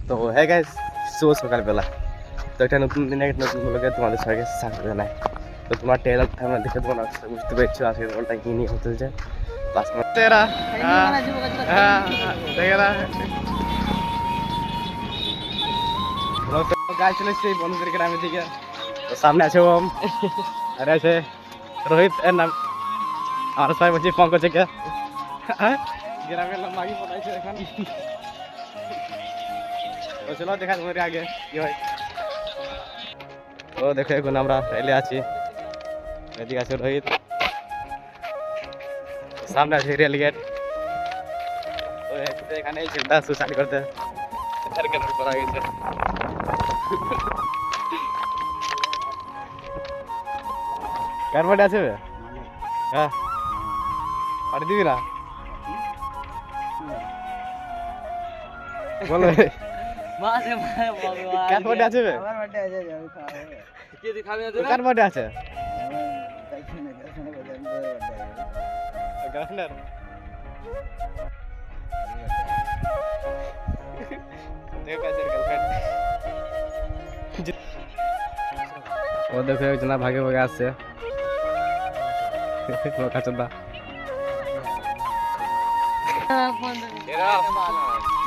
তো হ্যাঁ গাইস, শুভ সকালবেলা। তো একটা নতুন দিনে একটা নতুন ব্লগে তোমাদের সবাইকে স্বাগত জানাই। তো তোমার ট্রেলার আমরা দেখে তোমরা বুঝতে পেরেছো আজকের ব্লগটা কি নিয়ে হতে চলছে। পাঁচ মিনিট তেরা দেখেরা গাছ চলে এসছে বন্ধুদের গ্রামের দিকে। তো সামনে আছে ওম, আর আছে রোহিত, এর নাম আমার সবাই বলছি পঙ্কজ থেকে। গ্রামের নাম মাগি পড়াইছে এখন। তো চলো দেখা তোমাদের আগে কি হয়। তো দেখো এখন আমরা রেলে আছি, এদিকে আছে রোহিত, সামনে আছে রেল গেট। তো এখানে ছেলেটা সুসাইড করতে করা গেছে। কার বাড়ি আছে? হ্যাঁ, পাঠিয়ে দিবি না বলো। কার বাড়ি আছে? কার বাড়ি আছে? গার্লফ্রেন্ডের? ও দেখো একজন ভাগে ভাগে আসছে।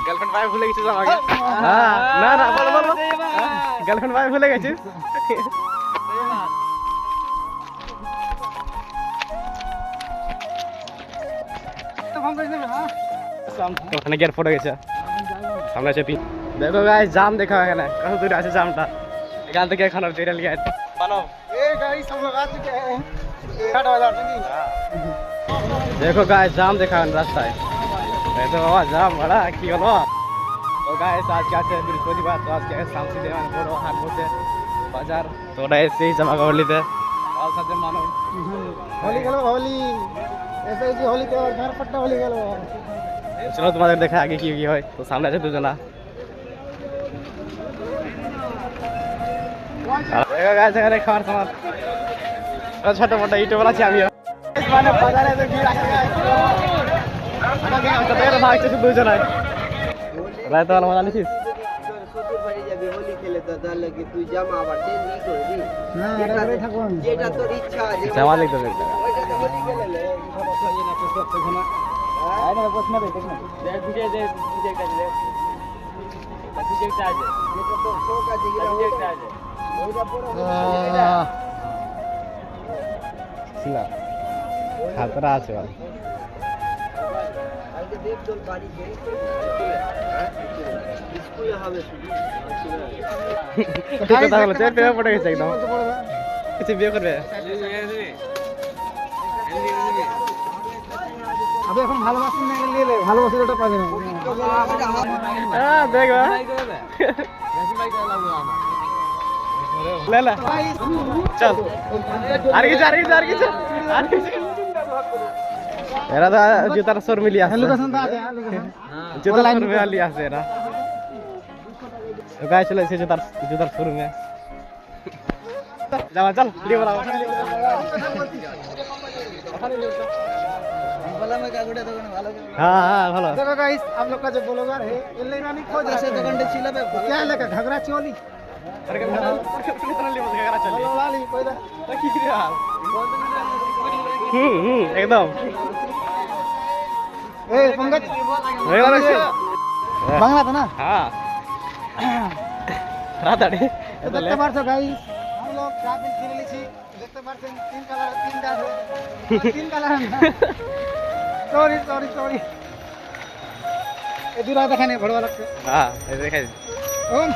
গার্লফ্রেন্ড ভাই ভুলে গেছিস আমাকে? না না বলো বলো, গার্লফ্রেন্ড ভাই ভুলে গেছিস? ওখানে গিয়ে ফটো গেছে, সামনে আছে। দেখো গাইস জাম দেখো এখানে কত দূরে আছে জামটা। এখান থেকে এখন রেল গেট বানো। দেখো গাইস জাম দেখা রাস্তায়। তো বাবা জাম বড়া কি হলো। তো গাইস আজকে আছে বৃহস্পতিবার, তো আজকে শামসি দেওয়ান বড় হাট বসে বাজার। তো ওটা এসেই জামা কাপড় নিতে আর সাথে মানো होली गलो होली ऐसे ही होली के और घर पट्टा होली गलो। চলো তোমাদের দেখা আগে কি কি হয়। তো সামনে আছে দুজনা। দেখো গাইস এখানে খাবার সামান ছোট মোটো ইউটিউবার আছি আমিও। মানে বাজারে তো ভিড় আছে গাইস। আমাকে তো বের ভাগছে দুজনাই। রাত তো মজা নিছিস? শ্বশুর বাড়ি যাবি হোলি খেলে, তো তাহলে কি তুই জামা আবার চেঞ্জ করবি? না আরে থাকুন, যেটা তোর ইচ্ছা আছে জামা লিখতে হবে। ওইটা তো হোলি খেলে লে সব সরিয়ে না তো সব তো না। আয় না প্রশ্ন দেখ না দেখ ভিডিও দে ভিডিও কাজ দে ভিডিও কাজ দে যেটা তো শোক আছে ভিডিও কাজ দে ওইটা পুরো সিলা খাতরা আছে ভাই। কালকে দেখ তোর বাড়ি গেই স্কুলে হবে ঠিক কথা বলো, তোর পেয়ে পড়ে গেছে একদম। কিছু বিয়ে করবে? আবে এখন ভালোবাসি না নিয়ে লে, ভালোবাসি ওটা পাবে না। হ্যাঁ দেখো লে লে চল আর কিছু আর কিছু আর কিছু আর কিছু। এরা তো জুতার শোরুম লিয়ে আসছে, জুতার শোরুমে লিয়ে আসছে এরা। গায়ে চলে এসেছে জুতার শোরুমে। যাওয়া চল ভিডিও বানাও। हाँ हाँ भालो। देखो गाइस आप लोग का जो ब्लॉगर है एल्ले रानी खोज ऐसे दुकान चिल्ला पे क्या है लेका घगरा चोली लाली कोई दा एकदम ए पंकज बांग्ला था ना। हाँ रात आड़े तो देखते पारछो गाइस हम लोग ट्रैफिक किने लिছি দেখতে পারছেন তিন কালার তিনটা আছে তিন কালার সরি সরি সরি এ দূরা দেখানে বড় লাগছে। हाँ देखाই ওম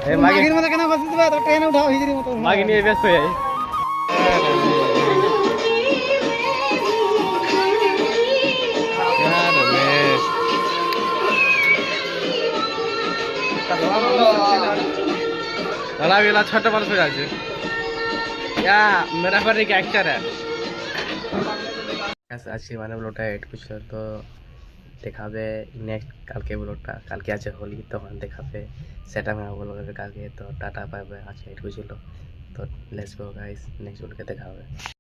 ए मागे মাগির মতো কেন বসে দিবা তো ট্রেনে উঠাও হিজরি মতো मागे নিয়ে ব্যস্ত হয়ে যাই। बड़ा वाला छोटा वाला हो जाए क्या मेरा पर एक एक्टर है। আজকে মানে ব্লগটা একটু ছিল, তো দেখাবে নেক্সট কালকে ব্লগটা। কালকে আছে হোলি, তখন দেখাবে সেটা আমি বলবো কালকে। তো টাটা বাই বাই, আজকে একটু ছিল। তো লেটস গো গাইস, নেক্সট ব্লগে দেখা হবে।